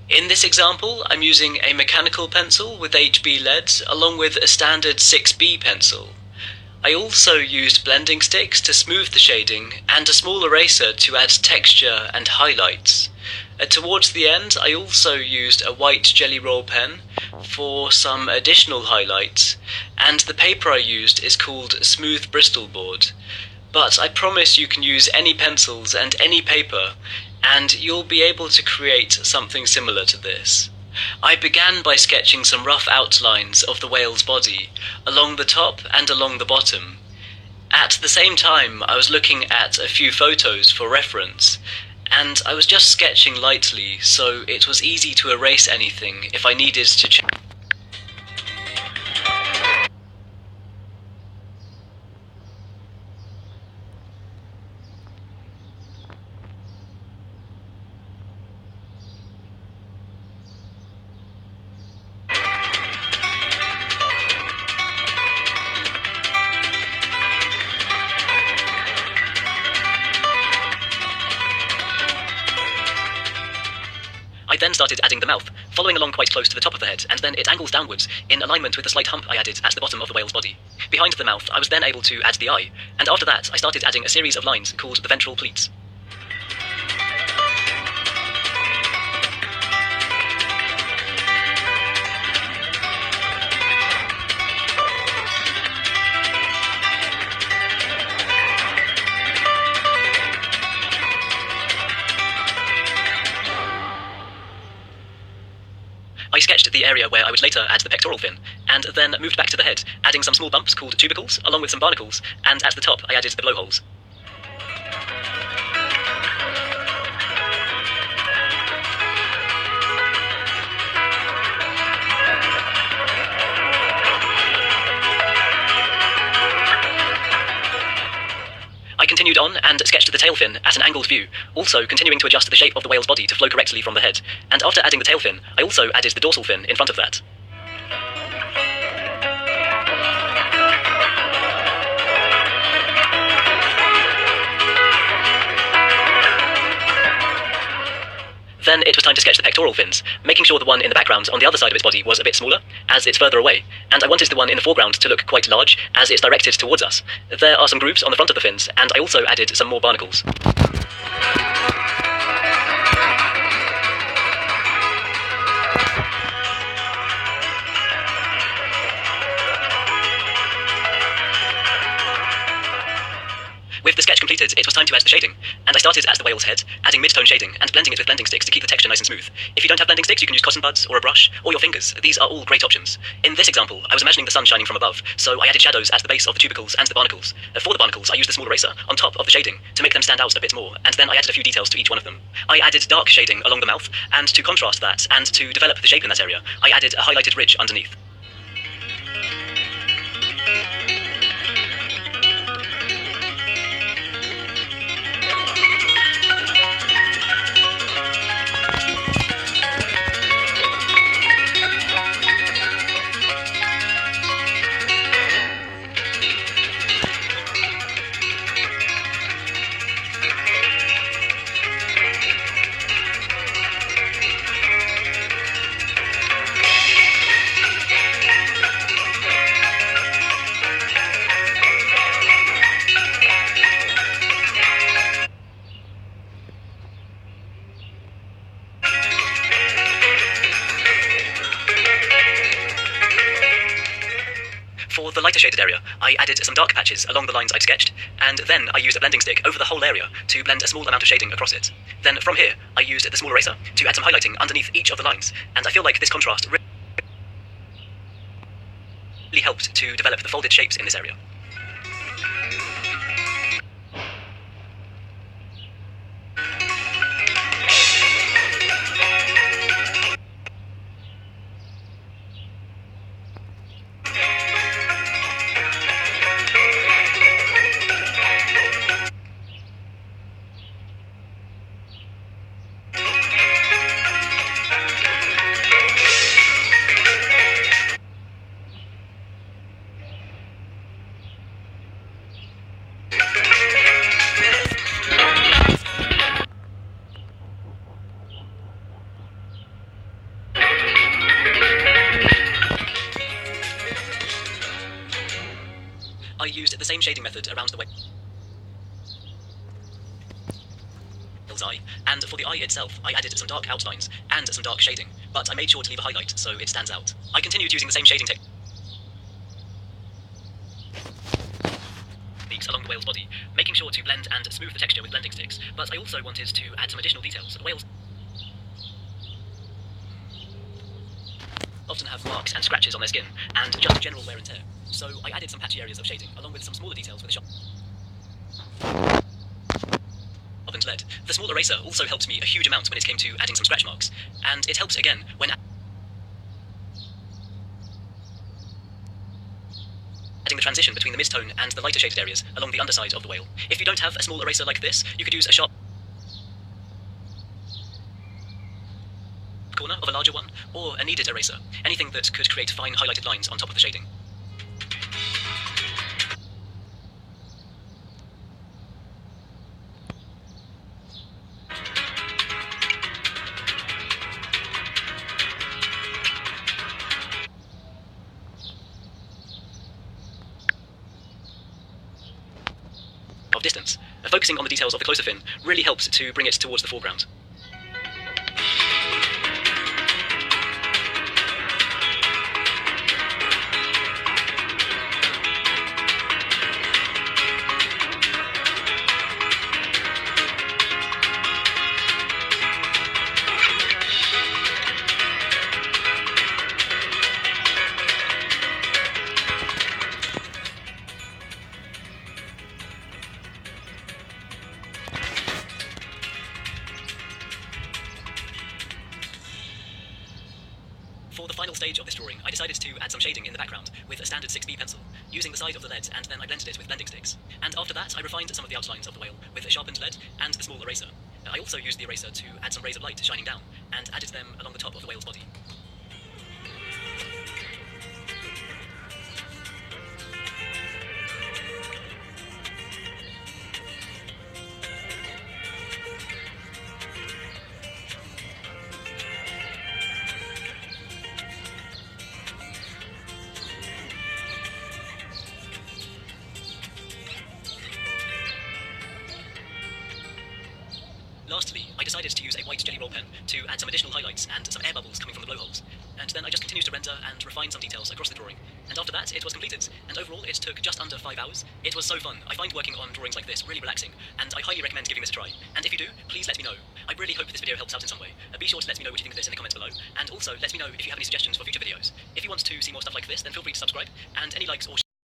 In this example, I'm using a mechanical pencil with HB lead along with a standard 6B pencil. I also used blending sticks to smooth the shading and a small eraser to add texture and highlights. Towards the end, I also used a white Jelly Roll pen for some additional highlights, and the paper I used is called Smooth Bristol Board. But I promise you can use any pencils and any paper, and you'll be able to create something similar to this. I began by sketching some rough outlines of the whale's body, along the top and along the bottom. At the same time, I was looking at a few photos for reference, and I was just sketching lightly, so it was easy to erase anything if I needed to change. I then started adding the mouth, following along quite close to the top of the head, and then it angles downwards, in alignment with the slight hump I added at the bottom of the whale's body. Behind the mouth, I was then able to add the eye, and after that, I started adding a series of lines called the ventral pleats. I sketched the area where I would later add the pectoral fin, and then moved back to the head, adding some small bumps called tubercles, along with some barnacles, and at the top I added the blowholes. I continued on and sketched the tail fin at an angled view, also continuing to adjust the shape of the whale's body to flow correctly from the head, and after adding the tail fin, I also added the dorsal fin in front of that. Then it was time to sketch the pectoral fins, making sure the one in the background on the other side of its body was a bit smaller, as it's further away, and I wanted the one in the foreground to look quite large, as it's directed towards us. There are some grooves on the front of the fins, and I also added some more barnacles. With the sketch completed, it was time to add the shading, and I started at the whale's head, adding mid-tone shading and blending it with blending sticks to keep the texture nice and smooth. If you don't have blending sticks, you can use cotton buds, or a brush, or your fingers. These are all great options. In this example, I was imagining the sun shining from above, so I added shadows at the base of the tubercles and the barnacles. For the barnacles, I used a small eraser on top of the shading to make them stand out a bit more, and then I added a few details to each one of them. I added dark shading along the mouth, and to contrast that, and to develop the shape in that area, I added a highlighted ridge underneath. For the lighter shaded area, I added some dark patches along the lines I'd sketched, and then I used a blending stick over the whole area to blend a small amount of shading across it. Then from here, I used the small eraser to add some highlighting underneath each of the lines, and I feel like this contrast really helped to develop the folded shapes in this area. I used the same shading method around the whale's eye, and for the eye itself, I added some dark outlines and some dark shading, but I made sure to leave a highlight so it stands out. I continued using the same shading techniques along the whale's body, making sure to blend and smooth the texture with blending sticks, but I also wanted to add some additional details. The whales often have marks and scratches on their skin, and just general wear and tear, so I added some patchy areas of shading, along with some smaller details with a sharpened lead. The small eraser also helped me a huge amount when it came to adding some scratch marks, and it helped again when adding the transition between the mid-tone and the lighter shaded areas along the underside of the whale. If you don't have a small eraser like this, you could use a sharp corner of a larger one, or a kneaded eraser, anything that could create fine highlighted lines on top of the shading. Of distance, focusing on the details of the closer fin really helps to bring it towards the foreground. For the final stage of this drawing, I decided to add some shading in the background with a standard 6B pencil, using the side of the lead, and then I blended it with blending sticks. And after that, I refined some of the outlines of the whale with a sharpened lead and the small eraser. I also used the eraser to add some rays of light shining down, and added them along the top of the whale's body. Lastly, I decided to use a white Jelly Roll pen to add some additional highlights and some air bubbles coming from the blowholes. And then I just continued to render and refine some details across the drawing. And after that, it was completed. And overall, it took just under 5 hours. It was so fun. I find working on drawings like this really relaxing, and I highly recommend giving this a try. And if you do, please let me know. I really hope this video helps out in some way. Be sure to let me know what you think of this in the comments below. And also, let me know if you have any suggestions for future videos. If you want to see more stuff like this, then feel free to subscribe. And any likes or